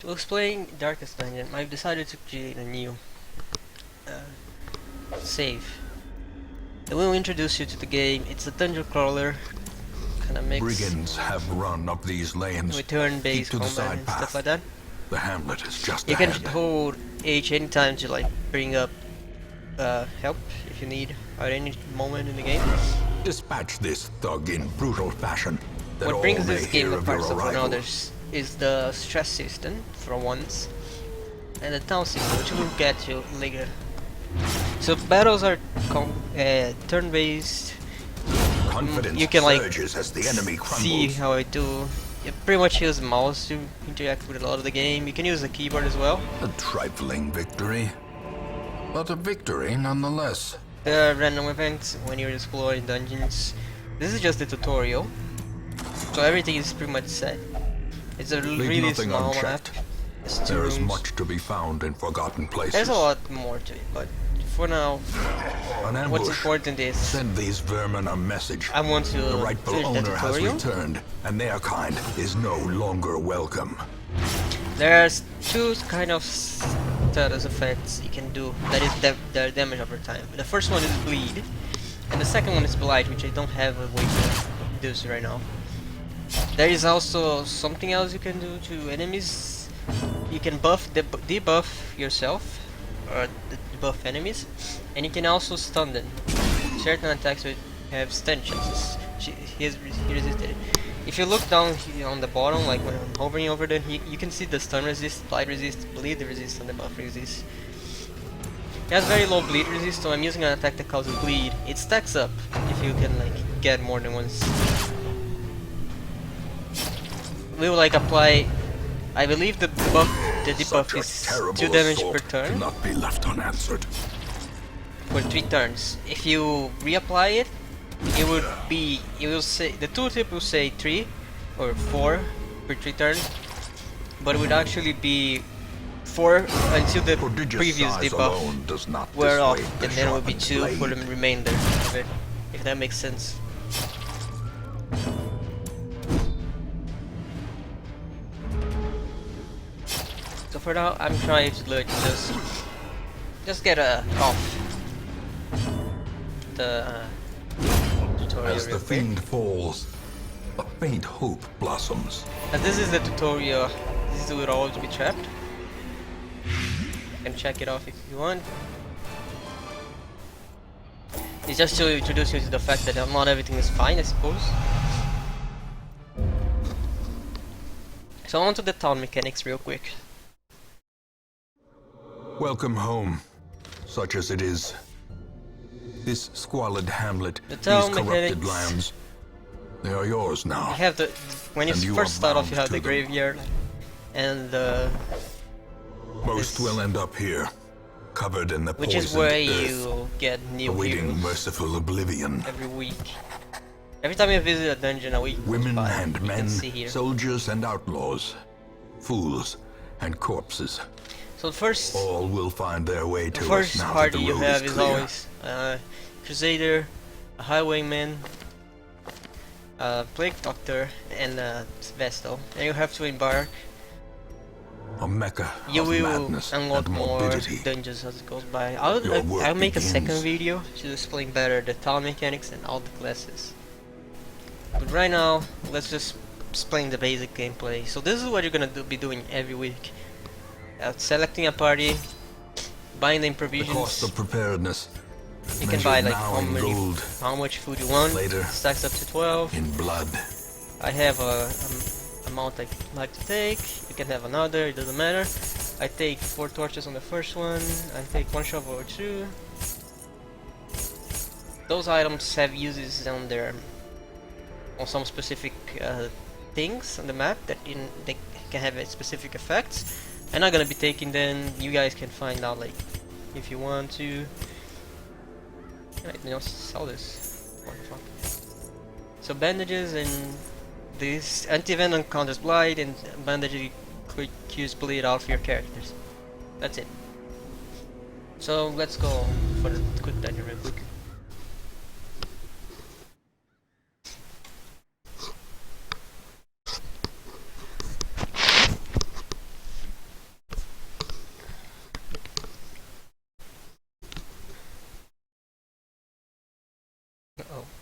To explain Darkest Dungeon, I've decided to create a new save. It will introduce you to the game. It's a dungeon crawler, kind of mix Brigands have run up these lanes. with turn-based Keep to the combat side and path. stuff like that. The hamlet is just You can ahead. hold H anytime to like bring up help if you need at any moment in the game. Dispatch this thug in brutal fashion. That What all brings may this game hear of apart your from arrival. others is the stress system, for once, and the town system, which we'll get to later. So battles are turn-based. Confidence You can like surges as the enemy see crumbles. how I do. You pretty much use the mouse to interact with a lot of the game. You can use the keyboard as well. A trifling victory, but a victory nonetheless. There are random events when you're exploring dungeons. This is just the tutorial, so everything is pretty much set. It's a Leave really nothing small map. unchecked. It's 2 There is rooms. much to be found in forgotten places. There's a lot more to it, but for now, An ambush. what's important is Send these vermin a message. I want to The rightful finish the owner has tutorial. returned, and their kind is no longer welcome. There's two kind of status effects you can do that is their damage over time. The first one is bleed, and the second one is blight, which I don't have a way to do so right now. There is also something else you can do to enemies. You can debuff yourself, or debuff enemies, and you can also stun them. Certain attacks will have stun chances. He resisted it. If you look down here on the bottom, like when I'm hovering over them, you can see the stun resist, blight resist, bleed resist, and the buff resist. It has very low bleed resist, so I'm using an attack that causes bleed. It stacks up if you can like get more than once. We will like apply. I believe the debuff is Such a terrible 2 damage per assault turn cannot be left unanswered. for 3 turns. If you reapply it, it would be. It will say the tooltip will say 3 or 4 per 3 turns, but it would actually be 4 until the Prodigious previous size debuff alone does not wear off, dissuade the and then it would be sharpened 2 for the blade. remainder of it. If that makes sense. So for now, I'm trying to like just get a off the tutorial As real the quick. fiend falls, a faint hope blossoms. As this is the tutorial, this will always be trapped. You can check it off if you want. It's just to introduce you to the fact that not everything is fine, I suppose. So on to the town mechanics real quick. Welcome home, such as it is. This squalid hamlet, The these town corrupted mechanics. lands, they are yours You now. have the when you And you first are start off, you bound have to the them. graveyard, and Most this- will end up here, covered in the which is poisoned where earth, you get new awaiting heroes merciful oblivion. every week. Every time you visit a dungeon, a week goes Women by. and You can men, see here. soldiers and outlaws, fools and corpses, So the first all will find their way to us first now that party the you road have is is clear. always Crusader, a Highwayman, a Plague Doctor, and a Vestal. And you have to embark. A mecca You of will madness unlock and more morbidity. dungeons as it goes by. Your work I'll make a second begins. video to explain better the town mechanics and all the classes. But right now, let's just explain the basic gameplay. So this is what you're gonna be doing every week. Selecting a party, buying the The provisions. cost of preparedness, You can buy like now in gold, how much food you want. later Stacks up to 12. in blood. I have a amount I like to take. You can have another, it doesn't matter. I take 4 torches on the first one. I take 1 shovel or 2. Those items have uses on their on some specific things on the map that they can have specific effects. I'm not gonna be taking them. You guys can find out like if you want to. Right, you know, sell this. What the fuck? So bandages and this anti-venom counters blight, and bandage cures bleed out for your characters. That's it. So let's go for the quick dungeon real quick. Uh-oh.